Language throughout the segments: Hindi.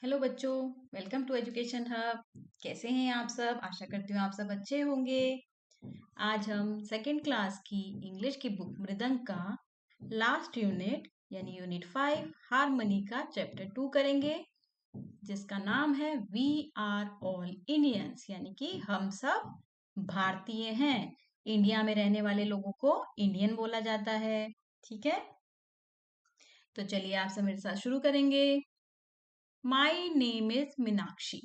हेलो बच्चों। Welcome to education hub. कैसे हैं आप सब? आशा करती हूँ आप सब अच्छे होंगे। आज हम सेकेंड क्लास की इंग्लिश की बुक मृदंग का लास्ट यूनिट यानी यूनिट 5 हारमोनी का चैप्टर 2 करेंगे, जिसका नाम है वी आर ऑल इंडियंस, यानी कि हम सब भारतीय हैं। इंडिया में रहने वाले लोगों को इंडियन बोला जाता है। ठीक है, तो चलिए आप सब मेरे साथ शुरू करेंगे। माई नेम इज मीनाक्षी।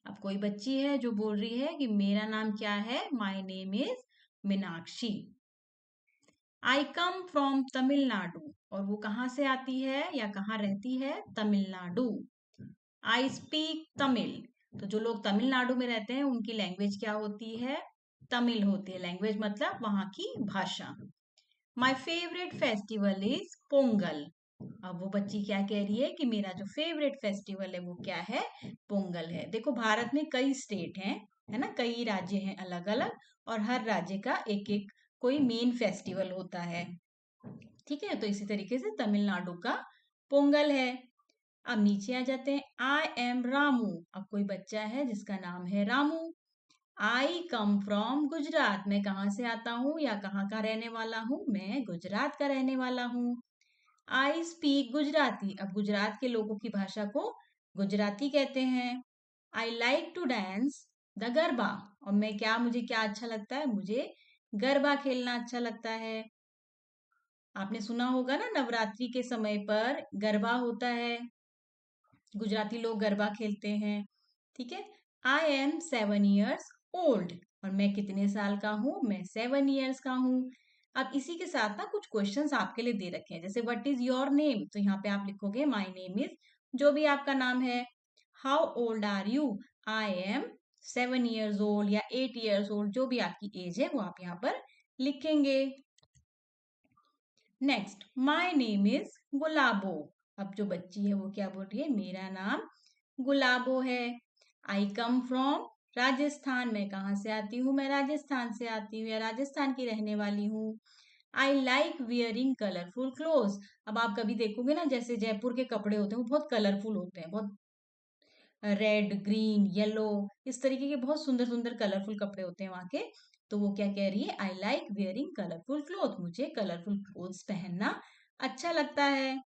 अब कोई बच्ची है जो बोल रही है कि मेरा नाम क्या है, my name is Meenakshi. I come from Tamil Nadu, और वो कहाँ से आती है या कहाँ रहती है? तमिलनाडु। आई स्पीक तमिल, तो जो लोग तमिलनाडु में रहते हैं उनकी लैंग्वेज क्या होती है? तमिल होती है। लैंग्वेज मतलब वहां की भाषा। My favourite festival is Pongal. अब वो बच्ची क्या कह रही है कि मेरा जो फेवरेट फेस्टिवल है वो क्या है? पोंगल है। देखो, भारत में कई स्टेट हैं, है ना, कई राज्य हैं अलग अलग, और हर राज्य का एक एक कोई मेन फेस्टिवल होता है। ठीक है, तो इसी तरीके से तमिलनाडु का पोंगल है। अब नीचे आ जाते हैं। I am Ramu. अब कोई बच्चा है जिसका नाम है रामू। आई कम फ्रॉम गुजरात। मैं कहाँ से आता हूँ या कहाँ का रहने वाला हूँ? मैं गुजरात का रहने वाला हूँ। I speak Gujarati. अब गुजरात के लोगों की भाषा को गुजराती कहते हैं। I like to dance the garba. और मुझे क्या अच्छा लगता है? मुझे गरबा खेलना अच्छा लगता है। आपने सुना होगा ना, नवरात्रि के समय पर गरबा होता है, गुजराती लोग गरबा खेलते हैं। ठीक है। आई एम 7 years ओल्ड। और मैं कितने साल का हूं? मैं 7 years का हूं। अब इसी के साथ ना कुछ क्वेश्चंस आपके लिए दे रखे हैं, जैसे व्हाट इज योर नेम, तो यहाँ पे आप लिखोगे माय नेम इज, जो भी आपका नाम है। How old are you? I am 7 years old या 8 years ओल्ड, जो भी आपकी एज है वो आप यहाँ पर लिखेंगे। नेक्स्ट, माय नेम इज गुलाबो। अब जो बच्ची है वो क्या बोल रही है? मेरा नाम गुलाबो है। आई कम फ्रॉम राजस्थान। मैं कहाँ से आती हूँ? मैं राजस्थान से आती हूँ या राजस्थान की रहने वाली हूँ। I like wearing colourful cloth. अब आप कभी देखोगे ना, जैसे जयपुर के कपड़े होते हैं वो बहुत कलरफुल होते हैं, बहुत रेड, ग्रीन, येलो, इस तरीके के बहुत सुंदर सुंदर कलरफुल कपड़े होते हैं वहां के। तो वो क्या कह रही है? I like wearing colourful cloth. मुझे कलरफुल क्लोथ्स पहनना अच्छा लगता है।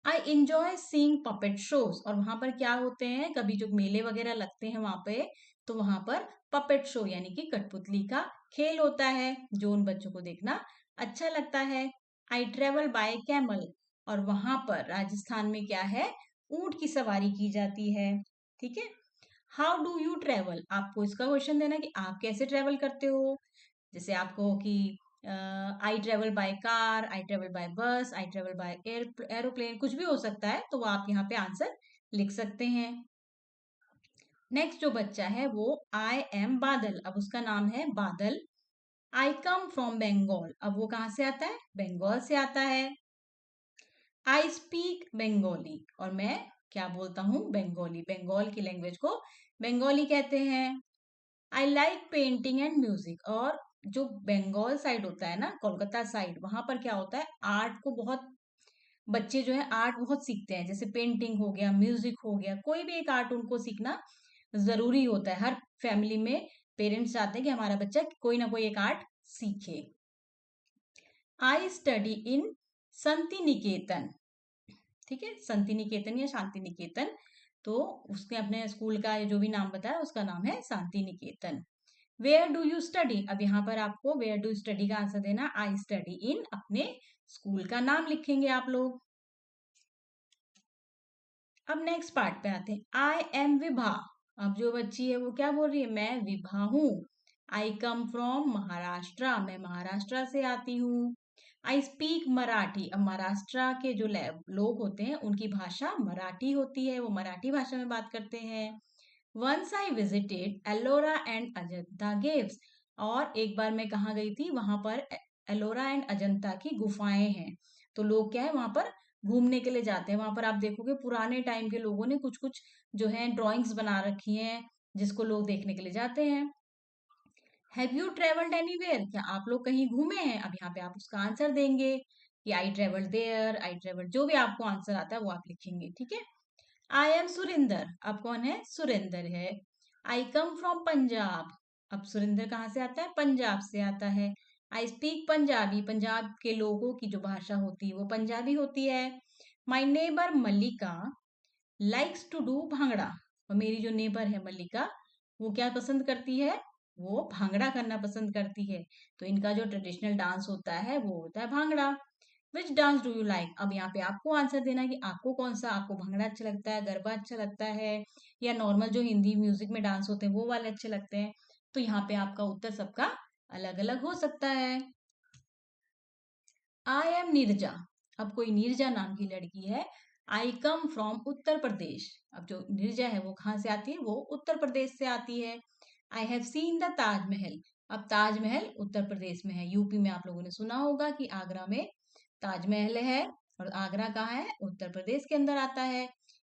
I enjoy seeing puppet shows. और वहां पर क्या होते हैं, कभी जो मेले वगैरह लगते हैं वहां पे, तो वहां पर पपेट शो यानी कि कठपुतली का खेल होता है, जो उन बच्चों को देखना अच्छा लगता है। I travel by camel. और वहां पर राजस्थान में क्या है? ऊंट की सवारी की जाती है। ठीक है। How do you travel? आपको इसका क्वेश्चन देना कि आप कैसे ट्रेवल करते हो। जैसे आप कहो कि I travel by car, I travel by बस, आई ट्रेवल बाय एरोप्लेन, कुछ भी हो सकता है, तो वो आप यहाँ पे आंसर लिख सकते हैं। नेक्स्ट जो बच्चा है वो आई एम बादल। अब उसका नाम है बादल। आई कम फ्रॉम बंगाल। अब वो कहाँ से आता है? बंगाल से आता है। I speak Bengali. और मैं क्या बोलता हूँ? बंगाली। बंगाल की लैंग्वेज को बंगाली कहते हैं। I like painting and music. और जो बंगाल साइड होता है ना, कोलकाता साइड, वहां पर क्या होता है? आर्ट को बहुत, बच्चे जो है आर्ट बहुत सीखते हैं, जैसे पेंटिंग हो गया, म्यूजिक हो गया, कोई भी एक आर्ट उनको सीखना जरूरी होता है। हर फैमिली में पेरेंट्स चाहते हैं कि हमारा बच्चा कोई ना कोई एक आर्ट सीखे। I study in Shanti Niketan. ठीक है, शांति निकेतन या शांति निकेतन, तो उसने अपने स्कूल का जो भी नाम बताया उसका नाम है Shanti Niketan. Where do you study? अब यहाँ पर आपको वेयर डू स्टडी का आंसर देना। आई स्टडी इन, अपने स्कूल का नाम लिखेंगे आप लोग। अब नेक्स्ट पार्ट पे आते हैं। I am Vibha. अब जो बच्ची है वो क्या बोल रही है? मैं विभा हूँ। आई कम फ्रॉम महाराष्ट्र। मैं महाराष्ट्र से आती हूँ। I speak Marathi. अब महाराष्ट्र के जो लोग होते हैं उनकी भाषा मराठी होती है, वो मराठी भाषा में बात करते हैं। Once I visited Ellora and Ajanta caves. और एक बार मैं कहाँ गई थी? वहां पर एलोरा एंड अजंता की गुफाएं हैं, तो लोग क्या है वहां पर घूमने के लिए जाते हैं। वहां पर आप देखोगे पुराने टाइम के लोगों ने कुछ कुछ जो है ड्राइंग्स बना रखी हैं, जिसको लोग देखने के लिए जाते हैं। Have you travelled anywhere? क्या आप लोग कहीं घूमे हैं? अब यहाँ पे आप उसका आंसर देंगे कि I travelled there, I travelled, जो भी आपको आंसर आता है वो आप लिखेंगे। ठीक है। आई एम सुरेंदर, अब कौन है? सुरेंदर है। आई कम फ्रॉम पंजाब, अब सुरेंदर कहाँ से आता है? पंजाब से आता है। आई स्पीक पंजाबी, पंजाब के लोगों की जो भाषा होती है वो पंजाबी होती है। My neighbour Mallika likes to do bhangra, और मेरी जो नेबर है मल्लिका, वो क्या पसंद करती है? वो भांगड़ा करना पसंद करती है। तो इनका जो ट्रेडिशनल डांस होता है वो होता है bhangra. Which dance do you like, अब यहाँ पे आपको आंसर देना है कि आपको कौन सा, आपको भांगड़ा अच्छा लगता है, गरबा अच्छा लगता है, या नॉर्मल जो हिंदी म्यूजिक में डांस होते हैं वो वाले अच्छे लगते हैं। तो यहाँ पे आपका उत्तर सबका अलग अलग हो सकता है। आई एम नीरजा, अब कोई नीरजा नाम की लड़की है। आई कम फ्रॉम उत्तर प्रदेश, अब जो नीरजा है वो कहाँ से आती है? वो उत्तर प्रदेश से आती है। I have seen the Taj Mahal, अब ताजमहल उत्तर प्रदेश में है। यूपी में आप लोगों ने सुना होगा कि आगरा में ताजमहल है, और आगरा कहाँ है? उत्तर प्रदेश के अंदर आता है।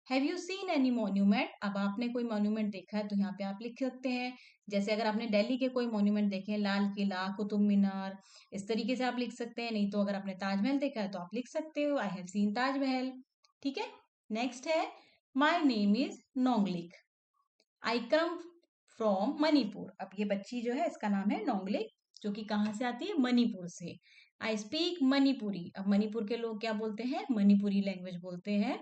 Have you seen any monument, अब आपने कोई मॉन्यूमेंट देखा है तो यहाँ पे आप लिख सकते हैं। जैसे अगर आपने दिल्ली के कोई मॉन्यूमेंट देखे हैं, लाल किला, कुतुब मीनार, इस तरीके से आप लिख सकते हैं। नहीं तो अगर आपने ताजमहल देखा है तो आप लिख सकते हो आई हैव सीन ताजमहल। ठीक है। नेक्स्ट है, my name is Nonglik, I come from Manipur, अब ये बच्ची जो है इसका नाम है नोंगलिक, जो कि कहाँ से आती है? मणिपुर से। आई स्पीक मणिपुरी, अब मणिपुर के लोग क्या बोलते हैं? मणिपुरी लैंग्वेज बोलते हैं।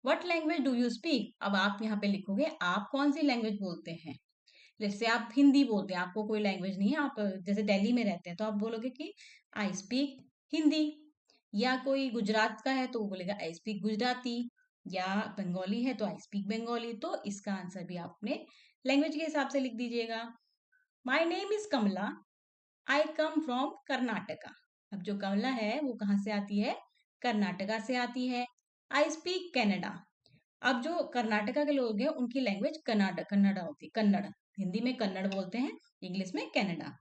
What language do you speak, अब आप यहाँ पे लिखोगे आप कौन सी लैंग्वेज बोलते हैं। जैसे आप हिंदी बोलते हैं, आपको कोई लैंग्वेज नहीं है, आप जैसे दिल्ली में रहते हैं तो आप बोलोगे कि आई स्पीक हिंदी। या कोई गुजरात का है तो वो बोलेगा आई स्पीक गुजराती। या बंगाली है तो आई स्पीक बंगाली। तो इसका आंसर भी आप अपने लैंग्वेज के हिसाब से लिख दीजिएगा। My name is Kamala, I come from Karnataka, अब जो कमला है वो कहाँ से आती है? कर्नाटका से आती है। आई स्पीक कनाडा, अब जो कर्नाटका के लोग हैं उनकी लैंग्वेज कन्नड़ कन्नड़ा होती है, कन्नड़, हिंदी में कन्नड़ बोलते हैं, इंग्लिश में कनाडा।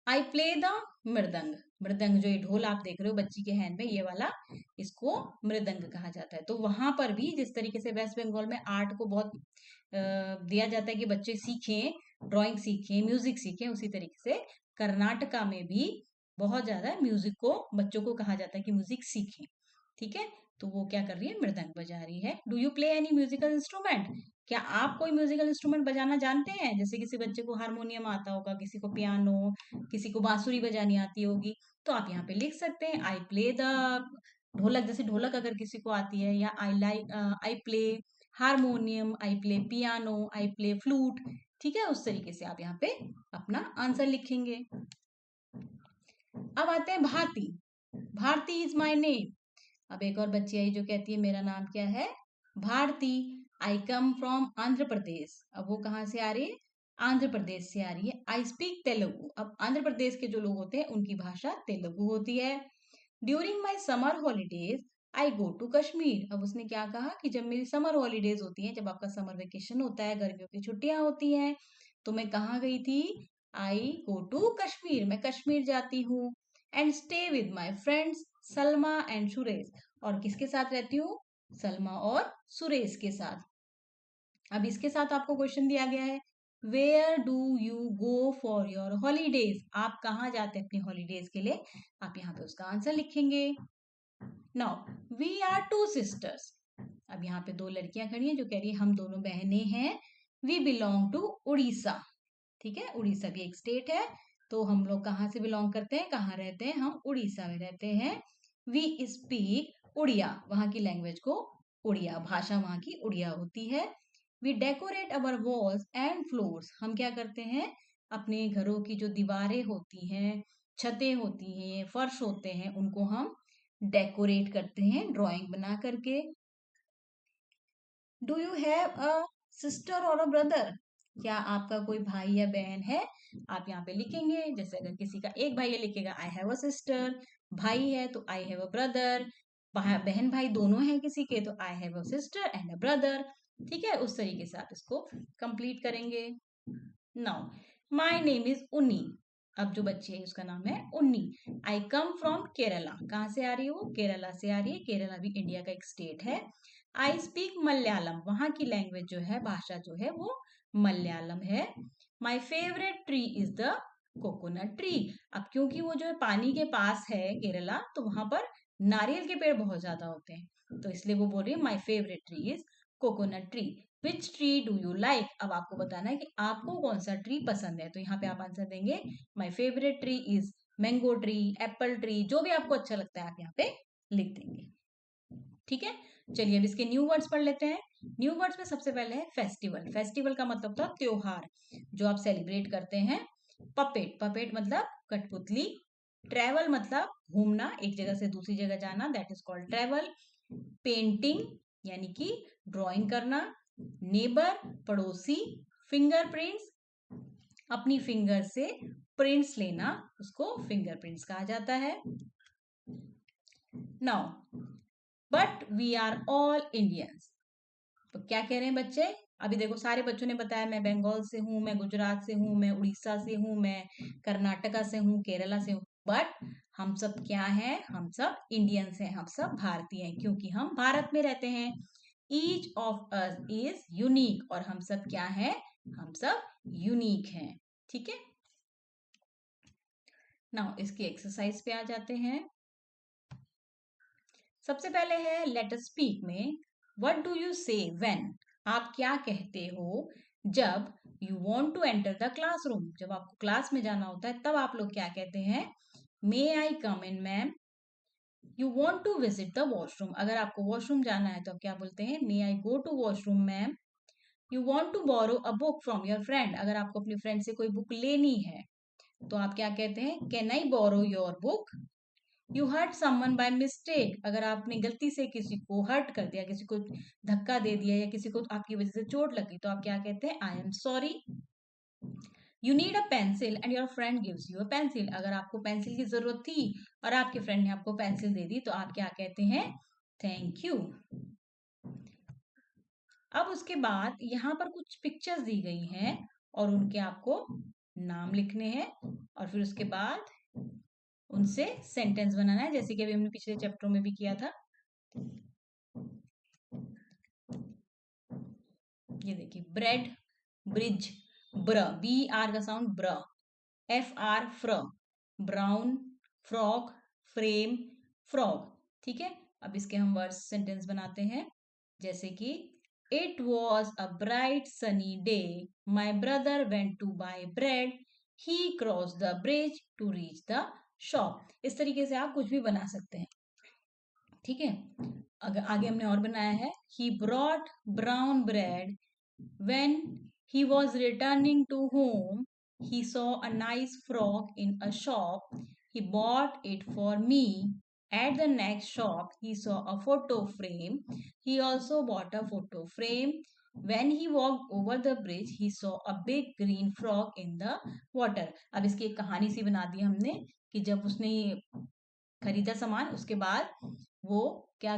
आई प्ले द मृदंग, मृदंग जो ये ढोल आप देख रहे हो बच्ची के हैंड में, ये वाला, इसको मृदंग कहा जाता है। तो वहां पर भी जिस तरीके से वेस्ट बंगाल में आर्ट को बहुत दिया जाता है कि बच्चे सीखें, ड्राइंग सीखें, म्यूजिक सीखें, उसी तरीके से कर्नाटका में भी बहुत ज्यादा म्यूजिक को बच्चों को कहा जाता है कि म्यूजिक सीखें। ठीक है। तो वो क्या कर रही है? मृदंग बजा रही है। Do you play any musical instrument, क्या आप कोई म्यूजिकल इंस्ट्रूमेंट बजाना जानते हैं? जैसे किसी बच्चे को हारमोनियम आता होगा, किसी को पियानो, किसी को बांसुरी बजानी आती होगी, तो आप यहाँ पे लिख सकते हैं आई प्ले द ढोलक, जैसे ढोलक अगर किसी को आती है, या I play harmonium, I play piano, I play flute. ठीक है, उस तरीके से आप यहाँ पे अपना आंसर लिखेंगे। अब आते हैं Bharati, Bharati is my name, अब एक और बच्ची आई जो कहती है मेरा नाम क्या है? भारती। आई कम फ्रॉम आंध्र प्रदेश, अब वो कहाँ से आ रही है? आंध्र प्रदेश से आ रही है। आई स्पीक तेलुगु, अब आंध्र प्रदेश के जो लोग होते हैं उनकी भाषा तेलुगु होती है। During my summer holidays I go to Kashmir, अब उसने क्या कहा कि जब मेरी समर हॉलीडेज होती हैं, जब आपका समर वेकेशन होता है, गर्मियों की छुट्टियां होती हैं, तो मैं कहाँ गई थी? आई गो टू कश्मीर, मैं कश्मीर जाती हूँ। And stay with my friends Salma and Suresh, और किसके साथ रहती हूँ? सलमा और सुरेश के साथ। अब इसके साथ आपको क्वेश्चन दिया गया है, where do you go for your holidays, आप कहाँ जाते हैं अपनी हॉलीडेज के लिए? आप यहाँ पे उसका आंसर लिखेंगे। Now we are two sisters, अब यहाँ पे दो लड़कियां खड़ी हैं जो कह रही है हम दोनों बहनें हैं। वी बिलोंग टू उड़ीसा, ठीक है, उड़ीसा भी एक स्टेट है। तो हम लोग कहाँ से बिलोंग करते हैं, कहाँ रहते हैं? हम उड़ीसा में रहते हैं। वी स्पीक उड़िया, वहां की लैंग्वेज को उड़िया, भाषा वहां की उड़िया होती है। We decorate our walls and floors, हम क्या करते हैं? अपने घरों की जो दीवारें होती हैं, छतें होती हैं, फर्श होते हैं, उनको हम डेकोरेट करते हैं ड्राइंग बना करके। Do you have a sister और अ ब्रदर, क्या आपका कोई भाई या बहन है? आप यहाँ पे लिखेंगे, जैसे अगर किसी का एक भाई है लिखेगा आई हैव अ सिस्टर, भाई है तो आई हैव अ ब्रदर, बहन भाई दोनों हैं किसी के तो I have a sister and a brother. ठीक है, उस तरीके से आप इसको कंप्लीट करेंगे। नाउ माई नेम इज उन्नी, अब जो बच्ची है उसका नाम है उन्नी। आई कम फ्रॉम केरला, कहाँ से आ रही है वो? केरला से आ रही है, केरला भी इंडिया का एक स्टेट है। आई स्पीक मलयालम, वहां की लैंग्वेज जो है, भाषा जो है वो मलयालम है। My favourite tree is the coconut tree, अब क्योंकि वो जो है पानी के पास है केरला, तो वहां पर नारियल के पेड़ बहुत ज्यादा होते हैं, तो इसलिए वो बोल रही है my favourite tree is coconut tree. Which tree do you like? अब आपको बताना है कि आपको कौन सा ट्री पसंद है, तो यहाँ पे आप आंसर देंगे my favourite tree is mango tree, Apple tree, जो भी आपको अच्छा लगता है आप यहाँ पे लिख देंगे। ठीक है, चलिए अब इसके न्यू वर्ड्स पढ़ लेते हैं। न्यू वर्ड्स में सबसे पहले है फेस्टिवल। फेस्टिवल का मतलब था त्योहार जो आप सेलिब्रेट करते हैं। पपेट, पपेट मतलब कठपुतली। ट्रेवल मतलब घूमना, एक जगह से दूसरी जगह जाना, that is called travel. Painting यानी कि ड्राइंग करना। नेबर पड़ोसी। फिंगरप्रिंट्स अपनी फिंगर से प्रिंट्स लेना, उसको फिंगरप्रिंट्स कहा जाता है। Now but we are all Indians, तो क्या कह रहे हैं बच्चे? अभी देखो सारे बच्चों ने बताया मैं बंगाल से हूँ, मैं गुजरात से हूँ, मैं उड़ीसा से हूँ, मैं कर्नाटका से हूँ, केरला से हूँ, बट हम सब क्या हैं? हम सब इंडियंस हैं, हम सब भारतीय हैं, क्योंकि हम भारत में रहते हैं। Each of us is unique, और हम सब क्या हैं? हम सब यूनिक हैं। ठीक है, नाउ इसकी एक्सरसाइज पे आ जाते हैं। सबसे पहले है लेट अस स्पीक में what do you say when, आप क्या कहते हो जब you want to enter the classroom, जब आपको क्लास में जाना होता है तब आप लोग क्या कहते हैं? May I come in ma'am. You want to visit the washroom, अगर आपको वॉशरूम जाना है तो आप क्या बोलते हैं? May I go to washroom ma'am. You want to borrow a book from your friend, अगर आपको अपने फ्रेंड से कोई बुक लेनी है तो आप क्या कहते हैं? Can I borrow your book. You hurt someone by mistake, अगर आपने गलती से किसी को हर्ट कर दिया, किसी को धक्का दे दिया या किसी को आपकी वजह से चोट लगी, तो आप क्या कहते हैं? I am sorry. You need a pencil and your friend gives you a pencil, अगर आपको पेंसिल की जरूरत थी और आपके फ्रेंड ने आपको पेंसिल दे दी, तो आप क्या कहते हैं? Thank you. अब उसके बाद यहाँ पर कुछ पिक्चर्स दी गई हैं और उनके आपको नाम लिखने हैं, और फिर उसके बाद उनसे सेंटेंस बनाना है, जैसे कि अभी हमने पिछले चैप्टर में भी किया था। ये देखिए, bread, bridge, br, B R का sound br, F R fr, brown, frock, frame, frog. ठीक है, अब इसके हम वर्ड्स सेंटेंस बनाते हैं, जैसे कि it was a bright sunny day, my brother went to buy bread, he cross the bridge to reach the shop. इस तरीके से आप कुछ भी बना सकते हैं। ठीक है, अगर आगे हमने और बनाया है, he brought brown bread when he was returning to home, he saw a nice frog in a shop. He bought it for me. At the next shop, he saw a photo frame. He also bought a photo frame. When he walked over the bridge, he saw a big green frog in the water. अब इसकी एक कहानी सी बना दी हमने कि जब उसने खरीदा सामान, उसके बाद वो क्या,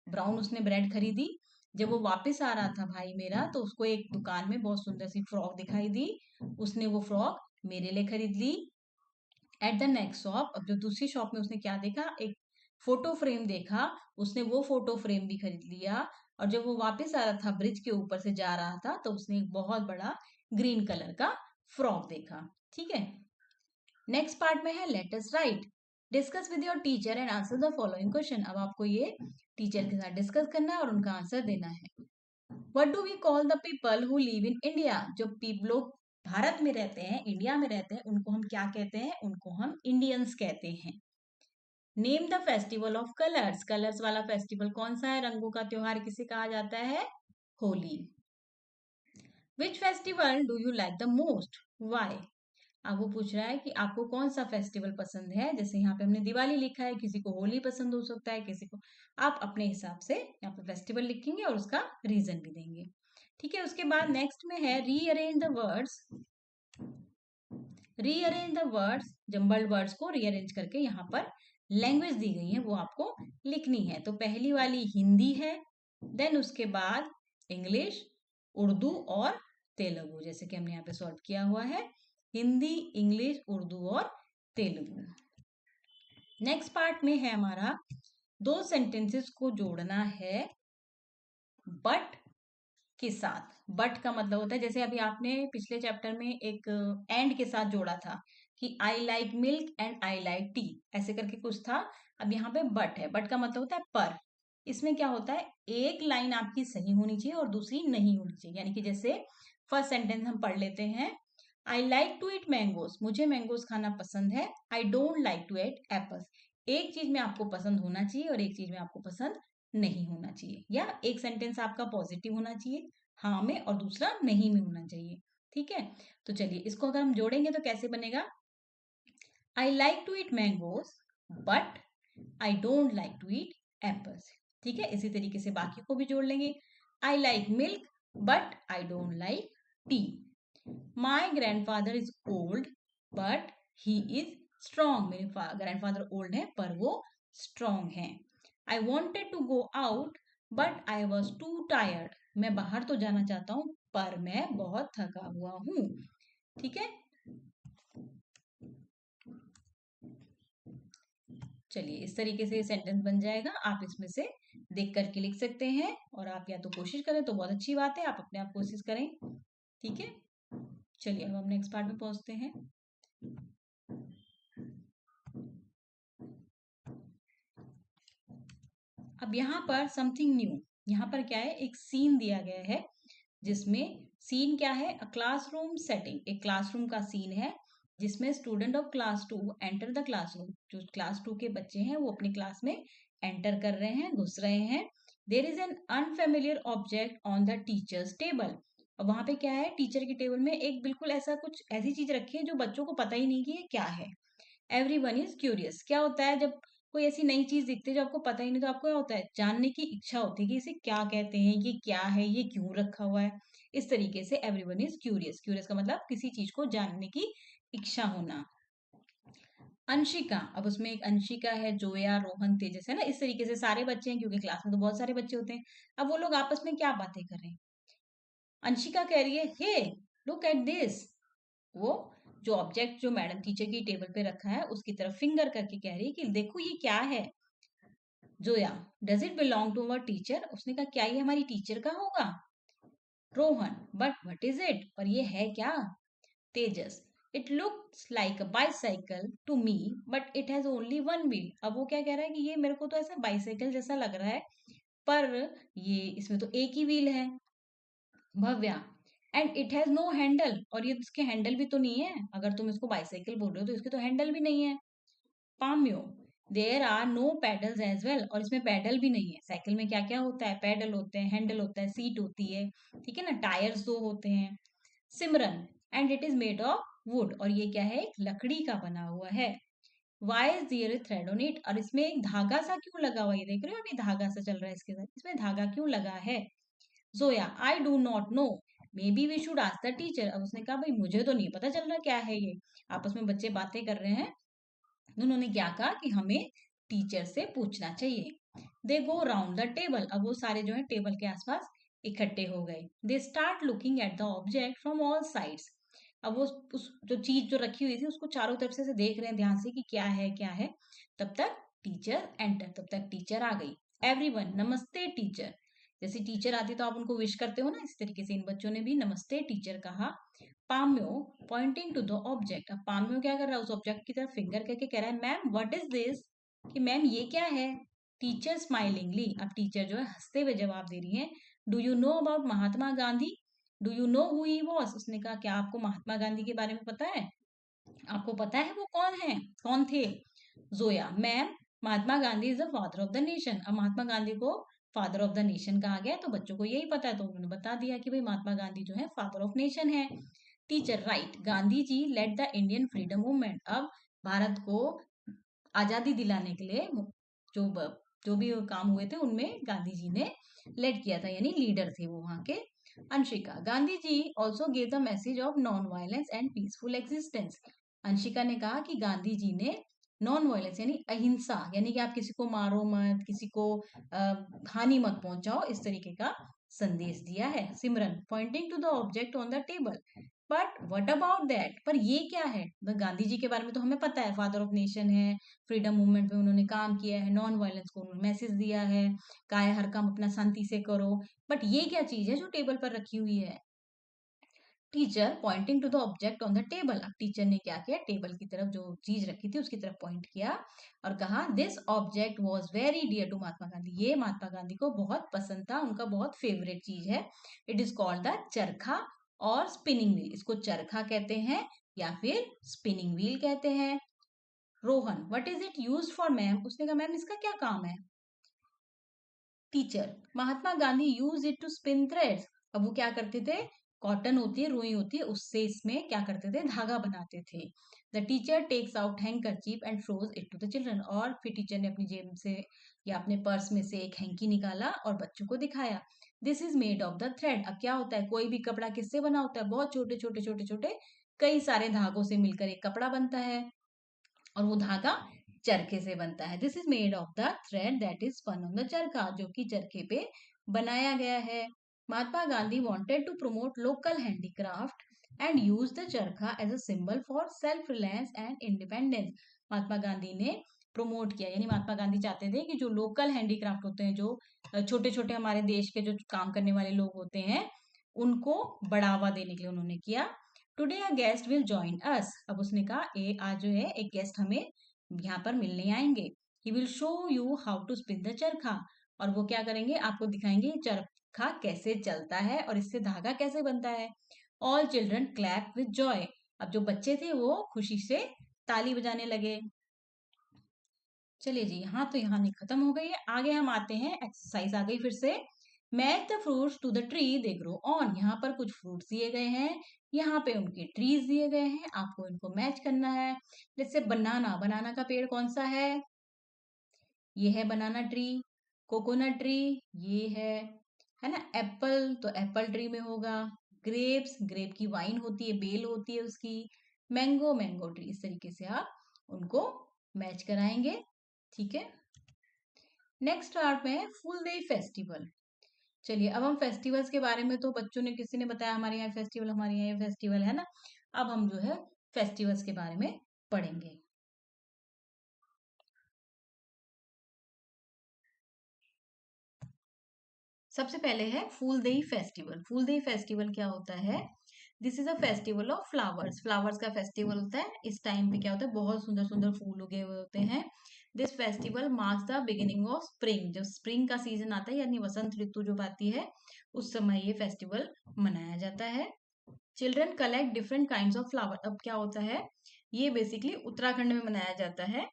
ब्राउन उसने ब्रेड खरीदी, जब वो वापस आ रहा था भाई मेरा, तो उसको एक दुकान में बहुत सुंदर सी फ्रॉक दिखाई दी, उसने वो फ्रॉक मेरे लिए खरीद ली। एट द नेक्स्ट शॉप, अब जो दूसरी शॉप में उसने क्या देखा? एक फोटो फ्रेम देखा, उसने वो फोटो फ्रेम भी खरीद लिया, और जब वो वापस आ रहा था ब्रिज के ऊपर से जा रहा था, तो उसने एक बहुत बड़ा ग्रीन कलर का फ्रॉक देखा। ठीक है, नेक्स्ट पार्ट में है let us right, discuss with your teacher and answer the following question. अब आपको ये टीचर के साथ डिस्कस करना है और उनका आंसर देना है। What do we call the people who live in India, जो लोग भारत में रहते हैं, इंडिया में रहते हैं, उनको हम क्या कहते हैं? उनको हम इंडियंस कहते हैं। Name the festival of colours, colours वाला फेस्टिवल कौन सा है? रंगों का त्योहार किसे कहा जाता है? Holi. Which festival do you like the most, why? अब वो पूछ रहा है कि आपको कौन सा फेस्टिवल पसंद है, जैसे यहाँ पे हमने दिवाली लिखा है, किसी को होली पसंद हो सकता है, किसी को, आप अपने हिसाब से यहाँ पे फेस्टिवल लिखेंगे और उसका रीजन भी देंगे। ठीक है, उसके बाद नेक्स्ट में है rearrange the words. Rearrange the words, jumbled words को रीअरेंज करके यहाँ पर लैंग्वेज दी गई है वो आपको लिखनी है। तो पहली वाली हिंदी है, देन उसके बाद इंग्लिश, उर्दू और तेलुगु, जैसे कि हमने यहाँ पे सॉल्व किया हुआ है, हिंदी, इंग्लिश, उर्दू और तेलुगु। नेक्स्ट पार्ट में है हमारा दो सेंटेंसेस को जोड़ना है बट के साथ। बट का मतलब होता है, जैसे अभी आपने पिछले चैप्टर में एक एंड के साथ जोड़ा था कि आई like milk and I like T, ऐसे करके कुछ था, अब यहाँ पे बट है, बट का मतलब होता है पर। इसमें क्या होता है, एक लाइन आपकी सही होनी चाहिए और दूसरी नहीं होनी चाहिए। यानी कि जैसे फर्स्ट सेंटेंस हम पढ़ लेते हैं, I like to eat mangoes, मुझे मैंगोज खाना पसंद है। I don't like to eat apples, एक चीज में आपको पसंद होना चाहिए और एक चीज में आपको पसंद नहीं होना चाहिए। या एक सेंटेंस आपका पॉजिटिव होना चाहिए हाँ में और दूसरा नहीं में होना चाहिए। ठीक है, तो चलिए इसको अगर हम जोड़ेंगे तो कैसे बनेगा, I like to eat mangoes but I don't like to eat apples. ठीक है, इसी तरीके से बाकी को भी जोड़ लेंगे, I like milk but I don't like tea. My grandfather is old but he is strong, मेरे ग्रैंडफादर ओल्ड है पर वो स्ट्रॉन्ग है। I wanted to go out but I was too tired, मैं बाहर तो जाना चाहता हूँ पर मैं बहुत थका हुआ हूँ। ठीक है, चलिए इस तरीके से सेंटेंस बन जाएगा। आप इसमें से देख करके लिख सकते हैं और आप या तो कोशिश करें तो बहुत अच्छी बात है, आप अपने आप कोशिश करें। ठीक है, चलिए अब हम नेक्स्ट पार्ट में पहुंचते हैं। अब यहाँ पर समथिंग न्यू, यहाँ पर क्या है, एक सीन दिया गया है जिसमें सीन क्या है, अ क्लासरूम सेटिंग, एक क्लासरूम का सीन है जिसमें student of class 2 enter the classroom, जो क्लास 2 के बच्चे हैं वो अपनी क्लास में एंटर कर रहे हैं, घुस रहे हैं। There is an unfamiliar object on the teachers table, और वहां पे क्या है, टीचर की टेबल में एक बिल्कुल ऐसा कुछ ऐसी चीज रखी है जो बच्चों को पता ही नहीं कि ये क्या है। एवरीवन इज क्यूरियस, क्या होता है जब कोई ऐसी नई चीज दिखती है जो आपको पता ही नहीं, तो आपको क्या होता है, जानने की इच्छा होती है कि इसे क्या कहते हैं, ये क्या है, ये क्यों रखा हुआ है। इस तरीके से एवरीवन इज क्यूरियस, क्यूरियस का मतलब किसी चीज को जानने की इच्छा होना। अंशिका, अब उसमें एक अंशिका है, जोया, रोहन, तेजस है ना, इस तरीके से सारे बच्चे हैं क्योंकि क्लास में तो बहुत सारे बच्चे होते हैं। अब वो लोग आपस में क्या बातें कर रहे हैं, अंशिका कह रही है हे लुक एट दिस, वो जो ऑब्जेक्ट जो मैडम टीचर की टेबल पे रखा है उसकी तरफ फिंगर करके कह रही है कि देखो ये क्या है। Zoya, does it belong to our teacher, उसने कहा क्या ये हमारी टीचर का होगा। Rohan, but what is it, और ये है क्या। Tejas, it looks like a bicycle to me but it has only one wheel, अब वो क्या कह रहा है कि ये मेरे को तो ऐसा बाइसाइकिल जैसा लग रहा है पर ये इसमें तो एक ही व्हील है। Bhavya, and it has no handle, और ये इसके हैंडल भी तो नहीं है, अगर तुम इसको बाइसाइकिल बोल रहे हो तो इसके तो हैंडल भी नहीं है। Pamyo, there are no pedals as well, और इसमें पैडल भी नहीं है। साइकिल में क्या क्या होता है, पैडल होते हैं, हैंडल होता है, सीट होती है, ठीक है ना, टायर्स दो होते हैं। Simran, and it is made of wood, और ये क्या है, एक लकड़ी का बना हुआ है। Why is there thread on it, और इसमें एक धागा सा क्यों लगा हुआ है, ये देख रहे हो अभी धागा सा चल रहा है इसके साथ, इसमें धागा क्यों लगा है। Zoya, I do not know, maybe we should ask the teacher, अब उसने कहा भाई मुझे तो नहीं पता चल रहा क्या है ये। आपस में बच्चे बातें कर रहे हैं, उन्होंने क्या कहा कि हमें टीचर से पूछना चाहिए। दे गो राउंड द टेबल, अब वो सारे जो है टेबल के आसपास इकट्ठे हो गए। They start looking at the object from all sides, अब वो उस जो चीज जो रखी हुई थी उसको चारों तरफ से देख रहे हैं ध्यान से कि क्या है क्या है। तब तक टीचर एंटर, तब तक टीचर आ गई। एवरीवन, नमस्ते टीचर, जैसे टीचर आती तो आप उनको विश करते हो ना, इस तरीके से इन बच्चों ने भी नमस्ते टीचर कहा। पाम्यो, पॉइंटिंग टू द ऑब्जेक्ट, अब पाम्यो क्या कर रहा है, उस ऑब्जेक्ट की तरफ फिंगर करके कह रहा है मैम व्हाट इज दिस, कि मैम ये क्या है। टीचर स्माइलिंगली, अब टीचर जो है हंसते हुए जवाब दे रही है, do you know about Mahatma Gandhi, do you know who he was, उसने कहा क्या आपको महात्मा गांधी के बारे में पता है, आपको पता है वो कौन है, कौन थे। Zoya, ma'am Mahatma Gandhi is the father of the nation, अब महात्मा गांधी को फादर ऑफ द नेशन कहा गया तो बच्चों को यही पता है तो उन्होंने बता दिया कि भाई महात्मा गांधी जो है फादर ऑफ नेशन है। Teacher, right, Gandhi ji led the Indian freedom movement, अब भारत को आजादी दिलाने के लिए जो जो भी काम हुए थे उनमें गांधी जी ने लेड किया था, यानी लीडर थे वो वहां के। Anshika, Gandhi ji also gave the message of non violence and peaceful existence, Anshika ने कहा कि गांधी जी ने नॉन वायलेंस यानी अहिंसा, यानी कि आप किसी को मारो मत, किसी को हानि मत पहुंचाओ, इस तरीके का संदेश दिया है। Simran, pointing to the object on the table, but what about that, पर ये क्या है, गांधी जी के बारे में तो हमें पता है, फादर ऑफ नेशन है, फ्रीडम मूवमेंट में उन्होंने काम किया है, नॉन वायलेंस को उन्होंने मैसेज दिया है, कहा है हर काम अपना शांति से करो, बट ये क्या चीज है जो टेबल पर रखी हुई है। Teacher pointing to the object on the table. अब टीचर ने क्या किया, टेबल की तरफ जो चीज रखी थी उसकी तरफ पॉइंट किया और कहा this object was very dear to Mahatma Gandhi. ये महात्मा गांधी को बहुत पसंद था, उनका बहुत फेवरेट चीज है। It is called the charkha और स्पिनिंग व्हील। इसको चरखा कहते हैं या फिर स्पिनिंग व्हील कहते हैं। Rohan, what is it used for ma'am? उसने कहा मैम इसका क्या काम है? Teacher, Mahatma Gandhi use it to spin threads. अब वो क्या करते थे, कॉटन होती है, रुई होती है, उससे इसमें क्या करते थे, धागा बनाते थे। The teacher takes out handkerchief and throws it to the children. और फिर टीचर ने अपनी जेब से या अपने पर्स में से एक हैंकी निकाला और बच्चों को दिखाया। This is made of the thread. अब क्या होता है, कोई भी कपड़ा किससे बना होता है, बहुत छोटे छोटे छोटे छोटे कई सारे धागों से मिलकर एक कपड़ा बनता है और वो धागा चरखे से बनता है। This is made of the thread that is spun on the charkha, जो कि चरखे पे बनाया गया है। Mahatma Gandhi wanted to promote local handicraft and use the charkha as a symbol for self reliance and independence. Mahatma Gandhi ने प्रमोट किया, यानी महात्मा गांधी चाहते थे कि जो लोकल हैंडीक्राफ्ट होते हैं, जो छोटे छोटे हमारे देश के जो काम करने वाले लोग होते हैं, उनको बढ़ावा देने के लिए उन्होंने किया। Today a guest will join us. अब उसने कहा आज जो है एक गेस्ट हमें यहाँ पर मिलने आएंगे। He will show you how to spin the charkha. और वो क्या करेंगे, आपको दिखाएंगे चरखा कैसे चलता है और इससे धागा कैसे बनता है। All children clap with Joy. अब जो बच्चे थे वो खुशी से ताली बजाने लगे। चलिए जी, यहाँ तो यहाँ नहीं खत्म हो गई है, आगे हम आते हैं, एक्सरसाइज आ गई फिर से। Match the fruits to the tree they grow on. यहाँ पर कुछ फ्रूट्स दिए गए हैं, यहाँ पे उनके ट्रीज दिए गए हैं, आपको इनको मैच करना है। जैसे बनाना, बनाना का पेड़ कौन सा है, ये है बनाना ट्री। कोकोनट ट्री ये है ना। एप्पल तो एप्पल ट्री में होगा। ग्रेप्स, ग्रेप की वाइन होती है, बेल होती है उसकी। Mango, mango tree. इस तरीके से आप उनको मैच कराएंगे, ठीक है। नेक्स्ट पार्ट में है फुल डे फेस्टिवल। चलिए अब हम फेस्टिवल्स के बारे में, तो बच्चों ने, किसी ने बताया हमारे यहाँ फेस्टिवल, हमारे यहाँ फेस्टिवल है ना। अब हम जो है फेस्टिवल्स के बारे में पढ़ेंगे। सबसे पहले है फूल देई फेस्टिवल। फूल देई फेस्टिवल क्या होता है, this is a festival of flowers. Flowers का फेस्टिवल होता है। इस टाइम पे क्या होता है, बहुत सुंदर सुंदर फूल उगे हुए होते हैं। This festival marks the beginning of spring. जब स्प्रिंग का सीजन आता है यानी वसंत ऋतु जब आती है, उस समय ये फेस्टिवल मनाया जाता है। Children collect different kind of flower. अब क्या होता है, ये बेसिकली उत्तराखंड में मनाया जाता है।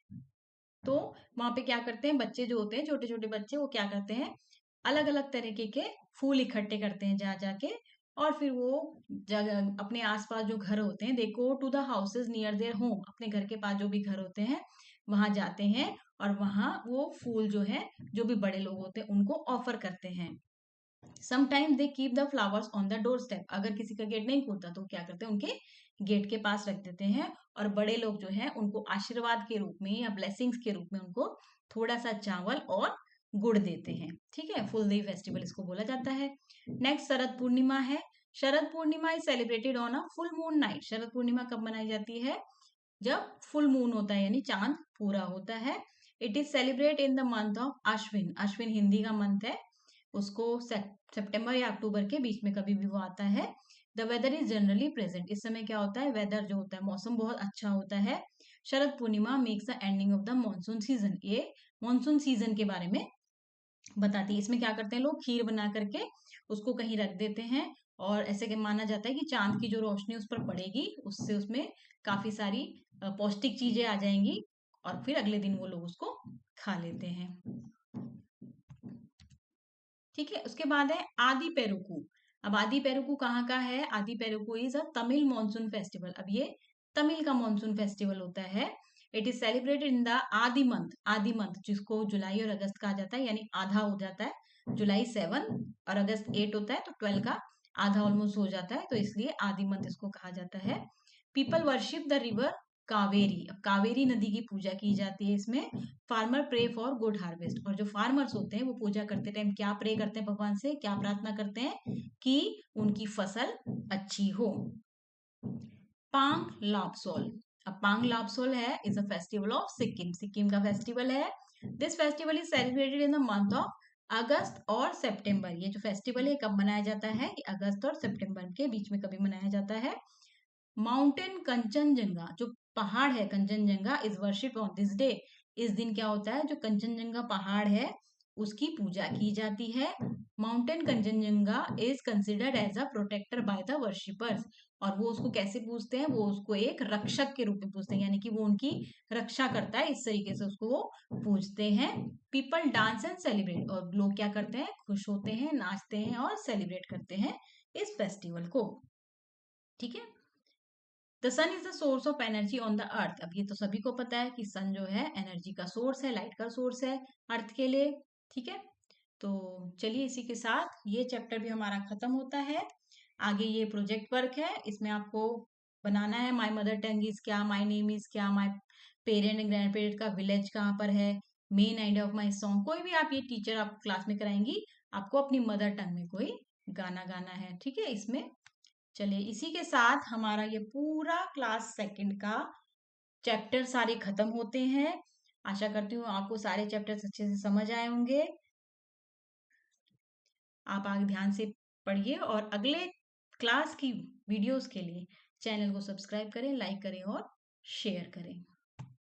तो वहां पे क्या करते हैं, बच्चे जो होते हैं, छोटे छोटे बच्चे, वो क्या करते हैं, अलग अलग तरीके के फूल इकट्ठे करते हैं जा जाके। और फिर वो जगह अपने आसपास जो घर होते हैं, they go to the houses near their home. अपने घर के पास जो भी घर होते हैं वहां जाते हैं और वहां वो फूल जो है, जो भी बड़े लोग होते हैं उनको ऑफर करते हैं। Sometimes they keep the flowers on the door step. अगर किसी का गेट नहीं खुलता तो क्या करते हैं, उनके गेट के पास रख देते हैं। और बड़े लोग जो है उनको आशीर्वाद के रूप में या ब्लेसिंग्स के रूप में उनको थोड़ा सा चावल और गुड़ देते हैं, ठीक है। फुल डे फेस्टिवल इसको बोला जाता है। नेक्स्ट शरद पूर्णिमा है। Sharad Purnima is celebrated on a full moon night. Sharad Purnima कब मनाई जाती है, जब फुल मून होता है यानी चांद पूरा होता है। It is celebrate in the month of Ashwin. Ashwin Hindi का मंथ है, उसको सितंबर या अक्टूबर के बीच में कभी भी वो आता है। The weather is generally pleasant. इस समय क्या होता है, वेदर जो होता है, मौसम बहुत अच्छा होता है। Sharad Purnima makes the ending of the monsoon season. ये मानसून सीजन के बारे में बताती है। इसमें क्या करते हैं लोग, खीर बना करके उसको कहीं रख देते हैं और ऐसे के माना जाता है कि चांद की जो रोशनी उस पर पड़ेगी, उससे उसमें काफी सारी पौष्टिक चीजें आ जाएंगी और फिर अगले दिन वो लोग उसको खा लेते हैं, ठीक है। उसके बाद है आदि पेरुकू। अब आदि पेरुकू कहाँ का है, Aadi Perukku is a Tamil monsoon festival. अब ये तमिल का मॉनसून फेस्टिवल होता है। It is celebrated in the Aadi month. Aadi month जिसको जुलाई और अगस्त कहा जाता है, यानी आधा हो जाता है। जुलाई 7 और अगस्त 8 होता है, तो 12 का आधा ऑलमोस्ट हो जाता है, तो इसलिए आदि मंथ इसको कहा जाता है। People worship the river Kaveri. अब कावेरी नदी की पूजा की जाती है इसमें। Farmer pray for good harvest. और जो फार्मर्स होते हैं वो पूजा करते टाइम क्या प्रे करते हैं, भगवान से क्या प्रार्थना करते हैं कि उनकी फसल अच्छी हो। पांग लापसोल। अब पांग लापसोल है is a festival of Sikkim. Sikkim का फेस्टिवल है। This festival is celebrated in the month of अगस्त और सितंबर, ये जो फेस्टिवल है कब मनाया जाता है? अगस्त और सितंबर के बीच में कभी मनाया जाता है। माउंटेन कंचनजंगा, जो पहाड़ है Kanchenjunga, is worship on this day. इस दिन क्या होता है? जो कंचनजंगा पहाड़ है उसकी पूजा की जाती है। Mountain Kanchenjunga is considered as a protector by the worshippers. और वो उसको कैसे पूजते हैं? वो उसको एक रक्षक के रूप में पूजते हैं, यानी कि वो उनकी रक्षा करता है, इस तरीके से उसको वो पूजते हैं। पीपल डांस एंड सेलिब्रेट, और लोग क्या करते हैं? खुश होते हैं, नाचते हैं और सेलिब्रेट करते हैं इस फेस्टिवल को। ठीक है। The sun is the source of energy on the earth. अब ये तो सभी को पता है कि सन जो है एनर्जी का सोर्स है, लाइट का सोर्स है अर्थ के लिए। ठीक है। तो चलिए इसी के साथ ये चैप्टर भी हमारा खत्म होता है। आगे ये प्रोजेक्ट वर्क है, इसमें आपको बनाना है माय मदर टंग इज क्या, माय नेम इज क्या, my parent and grand parent का विलेज कहाँ पर है, main idea of my song. कोई भी आप ये टीचर आप क्लास में कराएंगी, आपको अपनी मदर टंग में कोई गाना गाना है। ठीक है। इसमें चलिए इसी के साथ हमारा ये पूरा क्लास सेकंड का चैप्टर सारे खत्म होते हैं। आशा करती हूँ आपको सारे चैप्टर्स अच्छे से समझ आए होंगे। आप आगे ध्यान से पढ़िए और अगले क्लास की वीडियोस के लिए चैनल को सब्सक्राइब करें, लाइक करें और शेयर करें।